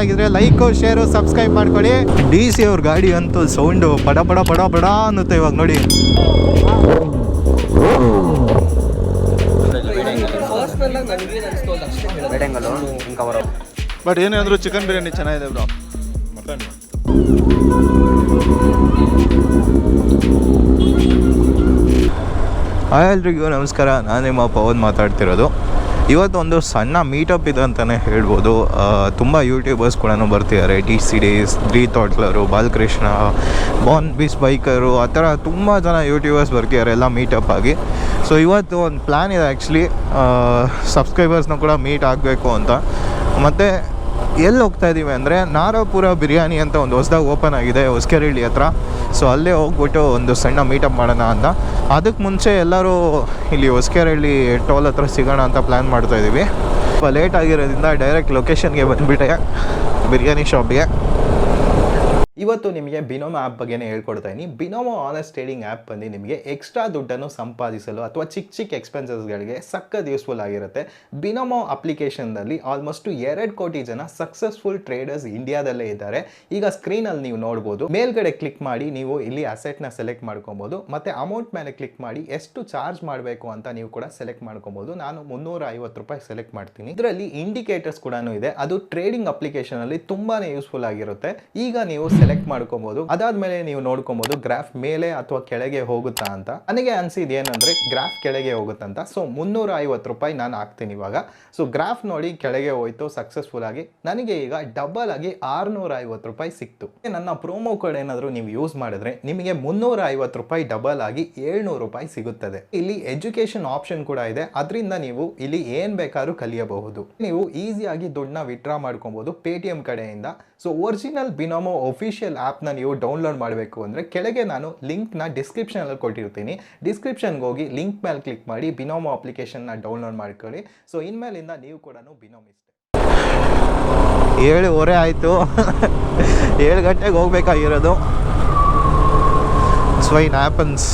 ಆಗಿದ್ರೆ like share subscribe ಮಾಡ್ಕೊಳ್ಳಿ. DC ಅವ್ರ ಗಾಡಿ ಅಂತೂ ಸೌಂಡು ಪಡ ಪಡ ಪಡ ಪಡ ಅನ್ನುತ್ತೆ ಇವಾಗ ನೋಡಿ. ಬಟ್ ಏನೇ ಅಂದರೂ ಚಿಕನ್ ಬಿರಿಯಾನಿ ಚೆನ್ನಾಗಿದೆ ಬ್ರೋ. ಹಾಯ್ ಎಲ್ರಿಗೂ ನಮಸ್ಕಾರ, ನಾನು ನಿಮ್ಮ ಪವನ್ ಮಾತಾಡ್ತಿರೋದು. ಇವತ್ತೊಂದು ಸಣ್ಣ ಮೀಟಪ್ ಇದೆ ಅಂತಲೇ ಹೇಳ್ಬೋದು. ತುಂಬ ಯೂಟ್ಯೂಬರ್ಸ್ ಕೂಡ ಬರ್ತಿದ್ದಾರೆ. DC ಡೇಸ್, ದ್ರೀ ಥಾಟ್ಲರು, ಬಾಲಕೃಷ್ಣ, ಬಾನ್ ಬೀಸ್ ಬೈಕರು, ಆ ಥರ ತುಂಬ ಜನ ಯೂಟ್ಯೂಬರ್ಸ್ ಬರ್ತಿದ್ದಾರೆ ಎಲ್ಲ ಮೀಟಪ್ ಆಗಿ. ಸೊ ಇವತ್ತು ಒಂದು ಪ್ಲ್ಯಾನ್ ಇದೆ ಆ್ಯಕ್ಚುಲಿ, ಸಬ್ಸ್ಕ್ರೈಬರ್ಸ್ನ ಕೂಡ ಮೀಟ್ ಆಗಬೇಕು ಅಂತ. ಮತ್ತು ಎಲ್ಲಿ ಹೋಗ್ತಾ ಇದ್ದೀವಿ ಅಂದರೆ ನಾರಪುರ ಬಿರಿಯಾನಿ ಅಂತ ಒಂದು ಹೊಸದಾಗಿ ಓಪನ್ ಆಗಿದೆ ಹೊಸಕೆರೆಹಳ್ಳಿ ಹತ್ರ. ಸೊ ಅಲ್ಲೇ ಹೋಗ್ಬಿಟ್ಟು ಒಂದು ಸಣ್ಣ ಮೀಟಪ್ ಮಾಡೋಣ ಅಂತ. ಅದಕ್ಕೆ ಮುಂಚೆ ಎಲ್ಲರೂ ಇಲ್ಲಿ ಹೊಸಕೆರೆಹಳ್ಳಿ ಟೋಲ್ ಹತ್ರ ಸಿಗೋಣ ಅಂತ ಪ್ಲ್ಯಾನ್ ಮಾಡ್ತಾಯಿದ್ದೀವಿ. ಸ್ವಲ್ಪ ಲೇಟ್ ಆಗಿರೋದ್ರಿಂದ ಡೈರೆಕ್ಟ್ ಲೊಕೇಶನ್ಗೆ ಬಂದುಬಿಟ್ಟೆ ಬಿರಿಯಾನಿ ಶಾಪ್ಗೆ. ಇವತ್ತು ನಿಮಗೆ ಬಿನೋಮೋ ಆ್ಯಪ್ ಬಗ್ಗೆನೇ ಹೇಳ್ಕೊಡ್ತಾ ಇದ್ದೀನಿ. ಬಿನೋಮೋ ಆನೆಸ್ಟ್ ಟ್ರೇಡಿಂಗ್ ಆ್ಯಪ್ ಬಂದು ನಿಮಗೆ ಎಕ್ಸ್ಟ್ರಾ ದುಡ್ಡನ್ನು ಸಂಪಾದಿಸಲು ಅಥವಾ ಚಿಕ್ಕ ಚಿಕ್ಕ ಎಕ್ಸ್ಪೆನ್ಸಸ್ಗಳಿಗೆ ಸಖತ್ ಯೂಸ್ಫುಲ್ ಆಗಿರುತ್ತೆ. ಬಿನೋಮೋ ಅಪ್ಲಿಕೇಶನ್ನಲ್ಲಿ ಆಲ್ಮೋಸ್ಟ್ 2 ಕೋಟಿ ಜನ ಸಕ್ಸಸ್ಫುಲ್ ಟ್ರೇಡರ್ಸ್ ಇಂಡಿಯಾದಲ್ಲೇ ಇದ್ದಾರೆ. ಈಗ ಸ್ಕ್ರೀನಲ್ಲಿ ನೀವು ನೋಡ್ಬೋದು. ಮೇಲ್ಗಡೆ ಕ್ಲಿಕ್ ಮಾಡಿ ನೀವು ಇಲ್ಲಿ ಅಸೆಟ್ನ ಸೆಲೆಕ್ಟ್ ಮಾಡ್ಕೊಬೋದು. ಮತ್ತು ಅಮೌಂಟ್ ಮೇಲೆ ಕ್ಲಿಕ್ ಮಾಡಿ ಎಷ್ಟು ಚಾರ್ಜ್ ಮಾಡಬೇಕು ಅಂತ ನೀವು ಕೂಡ ಸೆಲೆಕ್ಟ್ ಮಾಡ್ಕೊಬೋದು. ನಾನು 350 ರೂಪಾಯಿ ಸೆಲೆಕ್ಟ್ ಮಾಡ್ತೀನಿ. ಇದರಲ್ಲಿ ಇಂಡಿಕೇಟರ್ಸ್ ಕೂಡ ಇದೆ. ಅದು ಟ್ರೇಡಿಂಗ್ ಅಪ್ಲಿಕೇಶನಲ್ಲಿ ತುಂಬಾ ಯೂಸ್ಫುಲ್ ಆಗಿರುತ್ತೆ. ಈಗ ನೀವು ಸೆಲೆಕ್ಟ್ ಮಾಡ್ಕೊಬಹುದು. ಅದಾದ್ಮೇಲೆ ನೀವು ನೋಡ್ಕೊಬಹುದು ಗ್ರಾಫ್ ಮೇಲೆ ಅಥವಾ ಕೆಳಗೆ ಹೋಗುತ್ತಾ ಅಂತ. ನನಗೆ ಅನ್ಸಿದ್ ಏನಂದ್ರೆ ಗ್ರಾಫ್ ಕೆಳಗೆ ಹೋಗುತ್ತಂತ. ಸೊ 350 ರೂಪಾಯಿ ನಾನು ಹಾಕ್ತೀನಿ ಇವಾಗ. ಸೊ ಗ್ರಾಫ್ ನೋಡಿ ಕೆಳಗೆ ಹೋಯ್ತು ಸಕ್ಸಸ್ಫುಲ್ ಆಗಿ. ನನಗೆ ಈಗ ಡಬಲ್ ಆಗಿ 650 ರೂಪಾಯಿ ಸಿಕ್ತು. ನನ್ನ ಪ್ರೋಮೋ ಕೋಡ್ ಏನಾದ್ರು ನೀವು ಯೂಸ್ ಮಾಡಿದ್ರೆ ನಿಮಗೆ 350 ರೂಪಾಯಿ ಡಬಲ್ ಆಗಿ 700 ರೂಪಾಯಿ ಸಿಗುತ್ತದೆ. ಇಲ್ಲಿ ಎಜುಕೇಶನ್ ಆಪ್ಷನ್ ಕೂಡ ಇದೆ. ಅದರಿಂದ ನೀವು ಇಲ್ಲಿ ಏನ್ ಬೇಕಾದ್ರೂ ಕಲಿಯಬಹುದು. ನೀವು ಈಸಿಯಾಗಿ ದುಡ್ಡನ್ನ ವಿತ್ಡ್ರಾ ಮಾಡ್ಕೊಬಹುದು ಪೇಟಿಎಂ ಕಡೆಯಿಂದ. ಸೊ ಒರಿಜಿನಲ್ ಬಿನೋಮೋ ಅಫಿಷಿಯಲ್ ಆ್ಯಪ್ನ ನೀವು ಡೌನ್ಲೋಡ್ ಮಾಡಬೇಕು ಅಂದರೆ ಕೆಳಗೆ ನಾನು ಲಿಂಕ್ನ ಡಿಸ್ಕ್ರಿಪ್ಷನಲ್ಲಿ ಕೊಟ್ಟಿರ್ತೀನಿ. ಡಿಸ್ಕ್ರಿಪ್ಷನ್ಗೆ ಹೋಗಿ ಲಿಂಕ್ ಮೇಲೆ ಕ್ಲಿಕ್ ಮಾಡಿ ಬಿನೋಮೋ ಅಪ್ಲಿಕೇಶನ್ನ ಡೌನ್ಲೋಡ್ ಮಾಡ್ಕೊಳ್ಳಿ. ಸೊ ಇನ್ಮೇಲಿಂದ ನೀವು ಕೂಡ ಬಿನೋಮೋ 7:15 ಆಯಿತು. 7 ಗಂಟೆಗೆ ಹೋಗ್ಬೇಕಾಗಿರೋದು. Swine happens.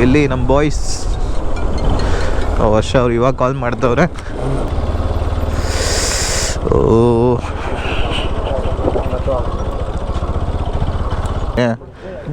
ಇಲ್ಲಿ ನಮ್ಮ ಬಾಯ್ಸ್ ವರ್ಷ ಅವ್ರು ಇವಾಗ ಕಾಲ್ ಮಾಡ್ತವ್ರೆ.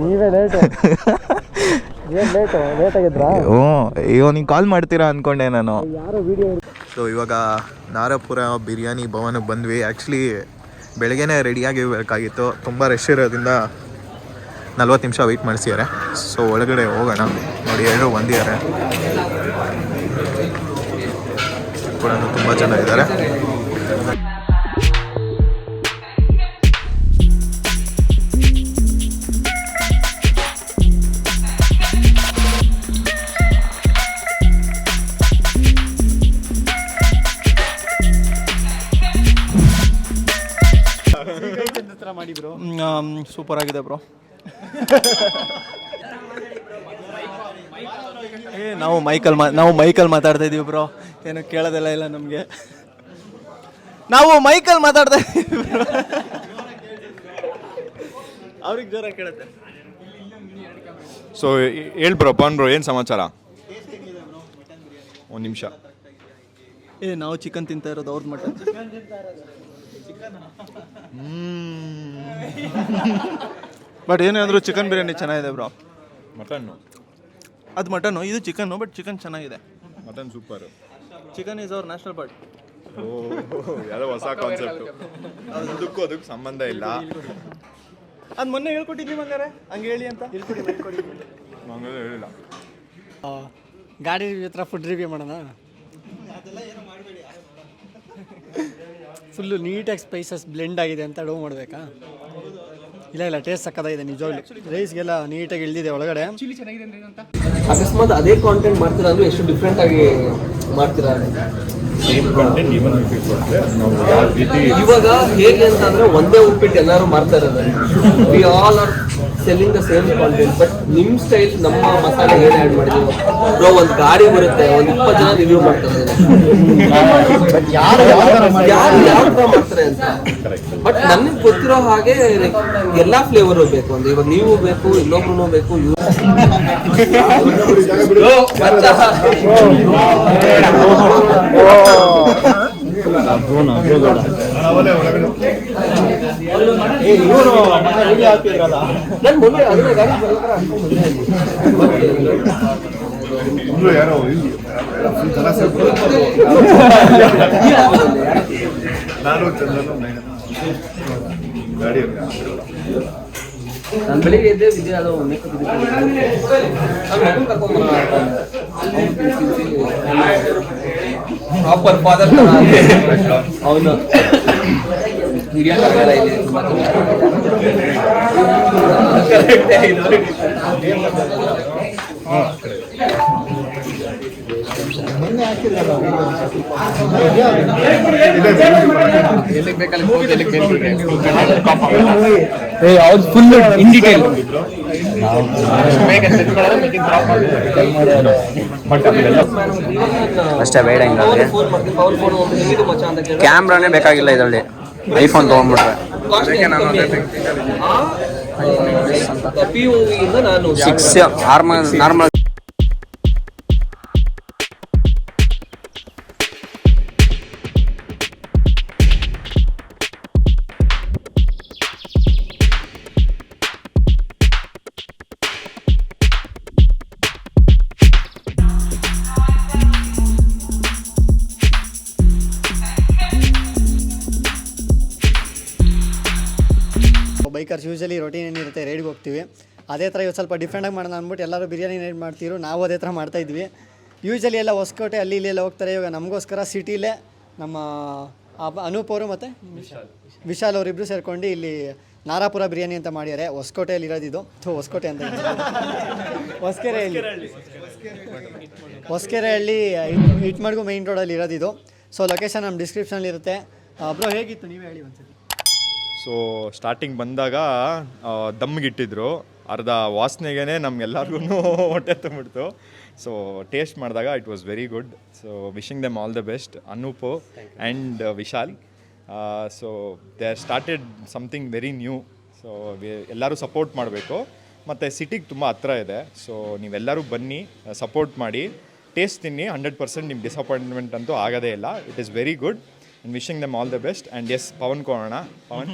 ನೀವೇ ಲೇಟ್ ಆಗಿದ್ರಾ? ಅಯ್ಯೋ ನೀವು ಕಾಲ್ ಮಾಡ್ತೀರಾ ಅಂದ್ಕೊಂಡೆ ನಾನು. ಸೊ ಇವಾಗ ನಾರಪುರ ಬಿರಿಯಾನಿ ಭವನಕ್ಕೆ ಬಂದ್ವಿ. ಆ್ಯಕ್ಚುಲಿ ಬೆಳಗ್ಗೆನೇ ರೆಡಿಯಾಗಿರಬೇಕಾಗಿತ್ತು. ತುಂಬ ರಶ್ ಇರೋದ್ರಿಂದ 40 ನಿಮಿಷ ವೆಯ್ಟ್ ಮಾಡಿಸಿದ್ದಾರೆ. ಸೊ ಒಳಗಡೆ ಹೋಗೋಣ. ನೋಡಿ ಎಲ್ಲರೂ ಬಂದಿದ್ದಾರೆ ಕೂಡ ತುಂಬ ಜನ ಇದ್ದಾರೆ. ಸೂಪರ್ ಆಗಿದೆ ಬ್ರೋ. ನಾವು ಮೈಕಲ್ ಮಾತಾಡ್ತಾ ಇದೀವಿ ಬ್ರೋ. ಏನು ಕೇಳೋದಿಲ್ಲ ಇಲ್ಲ ನಮಗೆ. ನಾವು ಮೈಕಲ್ ಮಾತಾಡ್ತಾ ಇದೀವಿ. ಅವ್ರಿಗೆ ಜೋರ ಕೇಳುತ್ತೆ. ಸೊ ಹೇಳಿ ಬ್ರೋ, ಪಾನ್ ಬ್ರೋ, ಏನು ಸಮಾಚಾರ? ಒಂದು ನಿಮಿಷ. ನಾವು ಚಿಕನ್ ತಿಂತಾ ಇರೋದು, ಅವ್ರದ್ದು ಮಟನ್. ಬಟ್ ಏನೇ ಅಂದರೂ ಚಿಕನ್ ಬಿರಿಯಾನಿ ಚೆನ್ನಾಗಿದೆ ಬ್ರೋ. ಮಟನ್ನು ಅದು ಮಟನ್ನು, ಇದು ಚಿಕನ್ನು. ಬಟ್ ಚಿಕನ್ ಚೆನ್ನಾಗಿದೆ. Mutton super. Chicken is our national bird. ಯಾವುದೋ ಹೊಸ ಕಾನ್ಸೆಪ್ಟು. ಅದಕ್ಕೆ ಸಂಬಂಧ ಇಲ್ಲ. ಅದು ಮೊನ್ನೆ ಹೇಳ್ಕೊಟ್ಟಿದ್ವಿ ಹಂಗಾರೆ, ಹಂಗೆ ಹೇಳಿ ಅಂತ. ಹಂಗೆ ಹೇಳಿಲ್ಲ. ಗಾಡಿ ಹತ್ರ ಫುಡ್ ರಿವ್ಯೂ ಮಾಡೋಣ. ಫುಲ್ಲು ನೀಟಾಗಿ ಸ್ಪೈಸಸ್ ಬ್ಲೆಂಡ್ ಆಗಿದೆ ಅಂತ ಡೋ ಮಾಡಬೇಕಾ? ಇಲ್ಲ ಟೇಸ್ಟ್ ಸಕ್ಕತ್ತಾಗಿದೆ ನಿಜವಾಗ್ಲೂ. ರೈಸ್ಗೆಲ್ಲ ನೀಟಾಗಿ ಇಳಿದಿದೆ ಒಳಗಡೆ. ಅಕಸ್ಮಾತ್ ಅದೇ ಕಾಂಟೆಂಟ್ ಮಾಡ್ತೀರಾ ಅಂದ್ರೆ ಎಷ್ಟು ಡಿಫ್ರೆಂಟ್ ಆಗಿ ಮಾಡ್ತೀರಾ? ಇವಾಗ ಹೇಗೆ ಅಂತಂದ್ರೆ ಒಂದೇ ಉಪ್ಪಿಟ್ಟು ಎಲ್ಲರೂ ಮಾಡ್ತಾ ಇರೋದು. We all are selling the same content. But ನಿಮ್ ಸ್ಟೈಲ್ ನಮ್ಮ ಮಸಾಲೆ ಏನು ಆ್ಯಡ್ ಮಾಡಿದೀವಿ ಬ್ರೋ. ಒಂದು ಗಾಡಿ ಬರುತ್ತೆ, ಒಂದು 20 ಜನ ರಿವ್ಯೂ ಮಾಡ್ತಾರೆ ಯಾರು ಯಾವ ಥರ ಮಾಡ್ತಾರೆ ಅಂತ. ಬಟ್ ನನಗೆ ಗೊತ್ತಿರೋ ಹಾಗೆ ಎಲ್ಲಾ ಫ್ಲೇವರು ಬೇಕು. ಅಂದ್ರೆ ಇವಾಗ ನೀವು ಬೇಕು, ಇನ್ನೊಬ್ರು ಬೇಕು. ನನ್ ಮೊನ್ನೆ ಅದನ್ನ ಗಾಡಿ ಬರ್ಬೇಕಾದ್ರೆ ನಾನು ಬೆಳಿಗ್ಗೆ ಎದ್ದೆ ವಿದ್ಯೆ ಅದು ಮೇಕಪ್ ಪ್ರಾಪರ್ ಫಾದರ್ ಅವನು ಹಿರಿಯಾಗಲ್ಲ ಇಲ್ಲಿ ಫುಲ್ ಇನ್ ಡಿಟೇಲ್ ಅಷ್ಟೇ ಬೇಡ ಹಿಂಗಾಗಿ ಕ್ಯಾಮ್ರಾನೇ ಬೇಕಾಗಿಲ್ಲ ಇದರಲ್ಲಿ ಐಫೋನ್ ತೊಗೊಂಡ್ಬಿಟ್ರೆ ನಾನು 6 ನಾರ್ಮಲ್ ಬೈಕರ್ಸ್ ಯೂಶಲಿ ರೊಟೀನ್ ಏನಿರುತ್ತೆ ರೈಡ್ಗೆ ಹೋಗ್ತೀವಿ. ಅದೇ ಥರ ಇವತ್ತು ಸ್ವಲ್ಪ ಡಿಫ್ರೆಂಟಾಗಿ ಮಾಡೋಣ ಅಂದ್ಬಿಟ್ಟು ಎಲ್ಲರೂ ಬಿರಿಯಾನಿ ರೈಡ್ ಮಾಡ್ತಿದ್ರು. ನಾವು ಅದೇ ಥರ ಮಾಡ್ತಾಯಿದ್ವಿ. ಯೂಶಲಿ ಎಲ್ಲ ಹೊಸಕೋಟೆ ಅಲ್ಲಿ ಇಲ್ಲಿ ಎಲ್ಲ ಹೋಗ್ತಾರೆ. ಇವಾಗ ನಮಗೋಸ್ಕರ ಸಿಟಿಲೇ ನಮ್ಮ ಅನೂಪ್ ಅವರು ಮತ್ತು ವಿಶಾಲ್ ಅವರಿಬ್ಬರು ಸೇರ್ಕೊಂಡು ಇಲ್ಲಿ ನಾರಾಪುರ ಬಿರಿಯಾನಿ ಅಂತ ಮಾಡಿದ್ದಾರೆ. ಹೊಸಕೋಟೆಯಲ್ಲಿ ಇರೋದಿದು ಹೊಸಕೋಟೆ ಅಂತ ಹೊಸಕೆರೆಹಳ್ಳಿ ಇಟ್ಮಡ್ಗು ಮೈನ್ ರೋಡಲ್ಲಿ ಇರೋದಿದು. ಸೊ ಲೊಕೇಶನ್ ನಮ್ಮ ಡಿಸ್ಕ್ರಿಪ್ಷನಲ್ಲಿ ಇರುತ್ತೆ. ಬ್ರೋ ಹೇಗಿತ್ತು ನೀವೇ ಹೇಳಿ ಒಂದ್ಸತಿ. ಸೊ ಸ್ಟಾರ್ಟಿಂಗ್ ಬಂದಾಗ ದಮ್ಗಿಟ್ಟಿದ್ರು, ಅರ್ಧ ವಾಸನೆಗೇ ನಮ್ಗೆಲ್ಲರಿಗೂ ಹೊಟ್ಟೆ ತುಂಬಿಡ್ತು. ಸೊ ಟೇಸ್ಟ್ ಮಾಡಿದಾಗ it was very good. So wishing them all the best Anoop and Vishal. So they are started something very new. So ಎಲ್ಲರೂ ಸಪೋರ್ಟ್ ಮಾಡಬೇಕು. ಮತ್ತು ಸಿಟಿಗೆ ತುಂಬ ಹತ್ರ ಇದೆ. ಸೊ ನೀವೆಲ್ಲರೂ ಬನ್ನಿ, ಸಪೋರ್ಟ್ ಮಾಡಿ, ಟೇಸ್ಟ್ ತಿನ್ನಿ. 100% ನಿಮ್ಮ ಡಿಸಪಾಯಿಂಟ್ಮೆಂಟ್ ಅಂತೂ ಆಗೋದೇ ಇಲ್ಲ. It is very good and wishing them all the best. And yes Pavan ಕೋಣ ಪವನ್.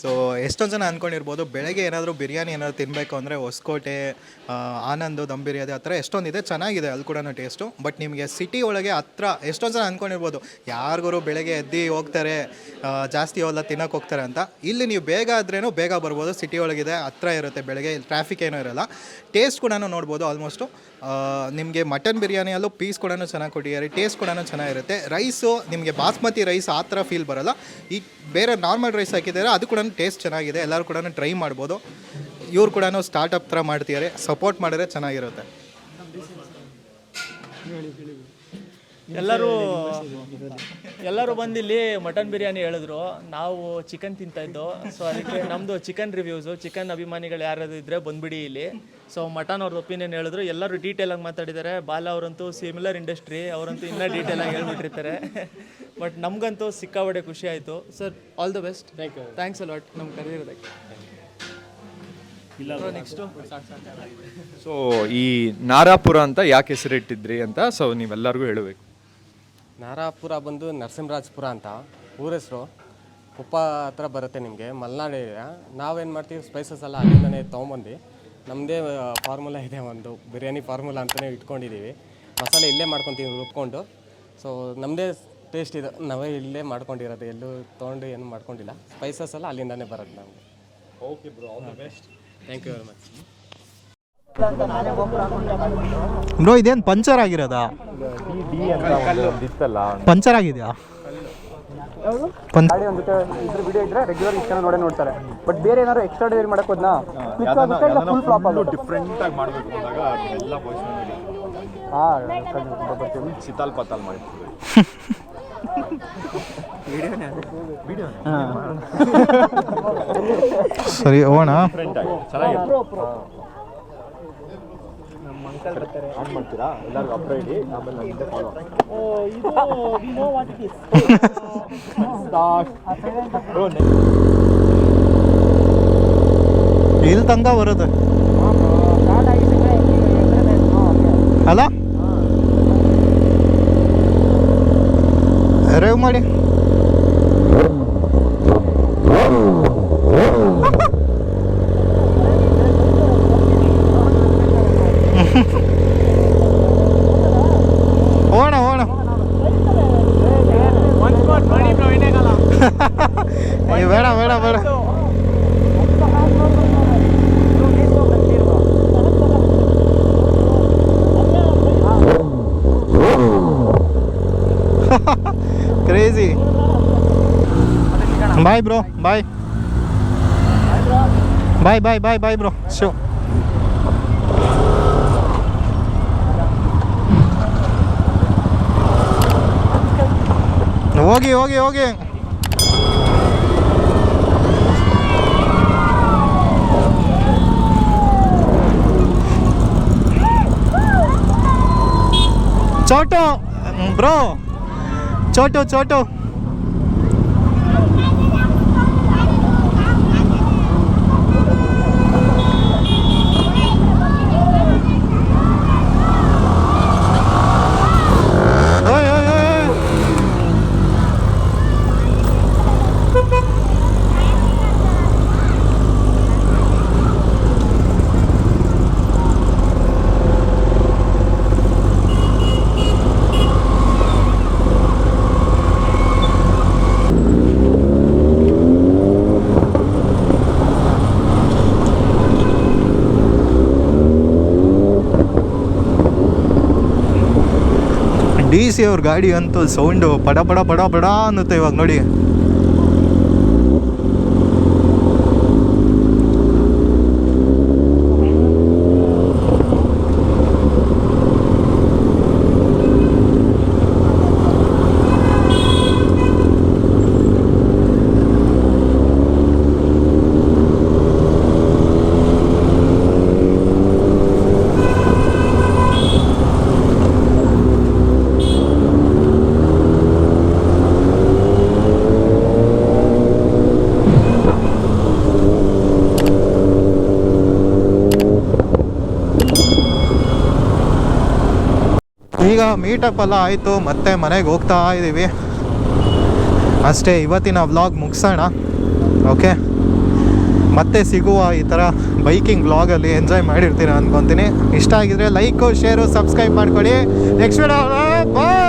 ಸೊ ಎಷ್ಟೊಂದು ಜನ ಅಂದ್ಕೊಂಡಿರ್ಬೋದು ಬೆಳಗ್ಗೆ ಏನಾದರೂ ಬಿರಿಯಾನಿ ಏನಾದರೂ ತಿನ್ನಬೇಕು ಅಂದರೆ ಹೊಸಕೋಟೆ, ಆನಂದ್, ದಮ್ ಬಿರಿಯಾನಿ ಆ ಥರ ಎಷ್ಟೊಂದಿದೆ, ಚೆನ್ನಾಗಿದೆ ಅಲ್ಲಿ ಕೂಡ ಟೇಸ್ಟು. ಬಟ್ ನಿಮಗೆ ಸಿಟಿ ಒಳಗೆ ಹತ್ರ ಎಷ್ಟೊಂದು ಜನ ಅಂದ್ಕೊಂಡಿರ್ಬೋದು ಯಾರಿಗೂ ಬೆಳಗ್ಗೆ ಎದ್ದು ಹೋಗ್ತಾರೆ, ಜಾಸ್ತಿ ಅವೆಲ್ಲ ತಿನ್ನೋಕೆ ಹೋಗ್ತಾರೆ ಅಂತ. ಇಲ್ಲಿ ನೀವು ಬೇಗ ಆದ್ರೇನು ಬೇಗ ಬರ್ಬೋದು. ಸಿಟಿ ಒಳಗಿದೆ, ಹತ್ರ ಇರುತ್ತೆ, ಬೆಳಗ್ಗೆ ಟ್ರಾಫಿಕ್ ಏನೂ ಇರೋಲ್ಲ. ಟೇಸ್ಟ್ ಕೂಡ ನೋಡ್ಬೋದು. ಆಲ್ಮೋಸ್ಟು ನಿಮಗೆ ಮಟನ್ ಬಿರಿಯಾನಿಯಲ್ಲೂ ಪೀಸ್ ಕೂಡ ಚೆನ್ನಾಗಿ ಕೊಟ್ಟಿದ್ದಾರೆ, ಟೇಸ್ಟ್ ಕೂಡ ಚೆನ್ನಾಗಿರುತ್ತೆ. ರೈಸು ನಿಮಗೆ ಬಾಸ್ಮತಿ ರೈಸ್ ಆ ಥರ ಫೀಲ್ ಬರೋಲ್ಲ. ಈಗ ಬೇರೆ ನಾರ್ಮಲ್ ರೈಸ್ ಹಾಕಿದ್ದಾರೆ, ಅದು ಕೂಡ ಟೇಸ್ಟ್ ಚೆನ್ನಾಗಿದೆ. ಎಲ್ಲರೂ ಕೂಡ ಟ್ರೈ ಮಾಡ್ಬೋದು. ಇವ್ರು ಕೂಡ ಸ್ಟಾರ್ಟಪ್ ಥರ ಮಾಡ್ತಿದ್ದಾರೆ, ಸಪೋರ್ಟ್ ಮಾಡಿದ್ರೆ ಚೆನ್ನಾಗಿರುತ್ತೆ. ಎಲ್ಲರೂ ಬಂದು ಇಲ್ಲಿ ಮಟನ್ ಬಿರಿಯಾನಿ ಹೇಳಿದ್ರು, ನಾವು ಚಿಕನ್ ತಿಂತಾಯಿದ್ದು. ಸೊ ಅದಕ್ಕೆ ನಮ್ಮದು ಚಿಕನ್ ರಿವ್ಯೂಸು, ಚಿಕನ್ ಅಭಿಮಾನಿಗಳು ಯಾರಾದರೂ ಇದ್ದರೆ ಬಂದುಬಿಡಿ ಇಲ್ಲಿ. ಸೊ ಮಟನ್ ಅವ್ರದ್ದು ಒಪಿನಿಯನ್ ಹೇಳಿದ್ರು, ಎಲ್ಲರೂ ಡೀಟೇಲಾಗಿ ಮಾತಾಡಿದ್ದಾರೆ. ಬಾಲ ಅವರಂತೂ ಸಿಮಿಲರ್ ಇಂಡಸ್ಟ್ರಿ, ಅವರಂತೂ ಇನ್ನೂ ಡೀಟೇಲಾಗಿ ಹೇಳ್ಬಿಟ್ಟಿರ್ತಾರೆ. ಬಟ್ ನಮಗಂತೂ ಸಿಕ್ಕಾಬಡೆ ಖುಷಿ ಆಯಿತು. Sir all the best. Thanks a lot ನಮ್ಗೆ ಕರೆದಿರೋದಕ್ಕೆ. ನೆಕ್ಸ್ಟು ಸೊ ಈ ನಾರಾಪುರ ಅಂತ ಯಾಕೆ ಹೆಸರಿಟ್ಟಿದ್ರಿ ಅಂತ ಸೊ ನೀವೆಲ್ಲರಿಗೂ ಹೇಳಬೇಕು. ನಾರಾಪುರ ಬಂದು ನರಸಿಂಹರಾಜಪುರ ಅಂತ ಊರ ಹೆಸರು. ಕುಪ್ಪ ಹತ್ರ ಬರುತ್ತೆ ನಿಮಗೆ, ಮಲೆನಾಡು ಏರಿಯಾ. ನಾವೇನು ಮಾಡ್ತೀವಿ, ಸ್ಪೈಸಸ್ ಎಲ್ಲ ಅಲ್ಲಿಂದನೇ ತೊಗೊಂಬಂದು ನಮ್ಮದೇ ಫಾರ್ಮುಲಾ ಇದೆ, ಒಂದು ಬಿರಿಯಾನಿ ಫಾರ್ಮುಲಾ ಅಂತಲೇ ಇಟ್ಕೊಂಡಿದ್ದೀವಿ. ಮಸಾಲೆ ಇಲ್ಲೇ ಮಾಡ್ಕೊತೀವಿ ರುಬ್ಕೊಂಡು. ಸೊ ನಮ್ಮದೇ ಟೇಸ್ಟ್ ಇದೆ, ನಾವೇ ಇಲ್ಲೇ ಮಾಡ್ಕೊಂಡಿರೋದು, ಎಲ್ಲೂ ತೊಗೊಂಡು ಏನು ಮಾಡ್ಕೊಂಡಿಲ್ಲ. ಸ್ಪೈಸಸ್ ಎಲ್ಲ ಅಲ್ಲಿಂದನೇ ಬರೋದು ನಮಗೆ. Okay bro, all the best. Thank you very much. Bro ಇದೇನು ಪಂಚರ್ ಆಗಿರೋದಾ? ಪಂಚರ್ ಆಗಿದೆಯಾ? ಗಾಡಿ ಒಂದು ಇದ್ರ ವಿಡಿಯೋ ಇದ್ರೆ ರೆಗ್ಯುಲರ್ ಇಷ್ಟು ಜನ ನೋಡ್ತಾರೆ. ಬಟ್ ಬೇರೆ ಏನಾದ್ರು ಎಕ್ಸ್ಟ್ರಾ ಡೆಲಿವರಿ ಮಾಡಕ್ಕೆ ಹೋದ್ನಾ ಫುಲ್ ಫ್ಲಾಪ್ ಆಗುತ್ತೆ. ಡಿಫ್ರೆಂಟ್ ಆಗಿ ಮಾಡಬೇಕು ಅಂದಾಗ ಎಲ್ಲ ಬರ್ತೀವಿ. ಸಿತಾಲ್ ಪತಾಲ್ ಮಾಡ್ತೀವಿ. ಸರಿ ಹೋಗೋಣ. ಆನ್ ಮಾಡ್ತೀರಾ ಎಲ್ಲರಿಗೂ ಅಪ್ರ ಇಡಿ, ಆಮೇಲೆ ನಮ್ಮಿಂದ ಫಾಲೋ. ಇಲ್ಲಿ ತನಕ ಬರುತ್ತೆ ಅಲ್ಲ? ರೇವ್ ಮಾಡಿ. ಹೋಣ ಹೋಣ. ಬೇಡ ಬೇಡ ಬೇಡ. Crazy. Bye bro, bye bye bye bye bye bro. Show ಹೋಗಿ ಹೋಗಿ ಹೋಗಿ. Chotu bro, Chotu Chotu. D C ಅವ್ರ ಗಾಡಿ ಅಂತೂ ಸೌಂಡು ಪಡ ಪಡ ಪಡ ಪಡ ಅನ್ನುತ್ತೆ ಇವಾಗ ನೋಡಿ. ಈಗ ಮೀಟಪ್ ಎಲ್ಲ ಆಯಿತು, ಮತ್ತೆ ಮನೆಗೆ ಹೋಗ್ತಾ ಇದ್ದೀವಿ ಅಷ್ಟೇ. ಇವತ್ತಿನ ವ್ಲಾಗ್ ಮುಗಿಸೋಣ. ಓಕೆ, ಮತ್ತೆ ಸಿಗುವ ಈ ಥರ ಬೈಕಿಂಗ್ ವ್ಲಾಗಲ್ಲಿ. ಎಂಜಾಯ್ ಮಾಡಿರ್ತೀರ ಅಂದ್ಕೊತೀನಿ. ಇಷ್ಟ ಆಗಿದ್ರೆ ಲೈಕು, ಶೇರು, ಸಬ್ಸ್ಕ್ರೈಬ್ ಮಾಡ್ಕೊಳ್ಳಿ. ನೆಕ್ಸ್ಟ್ ವಿಡಿಯೋ ಬಾಯ್.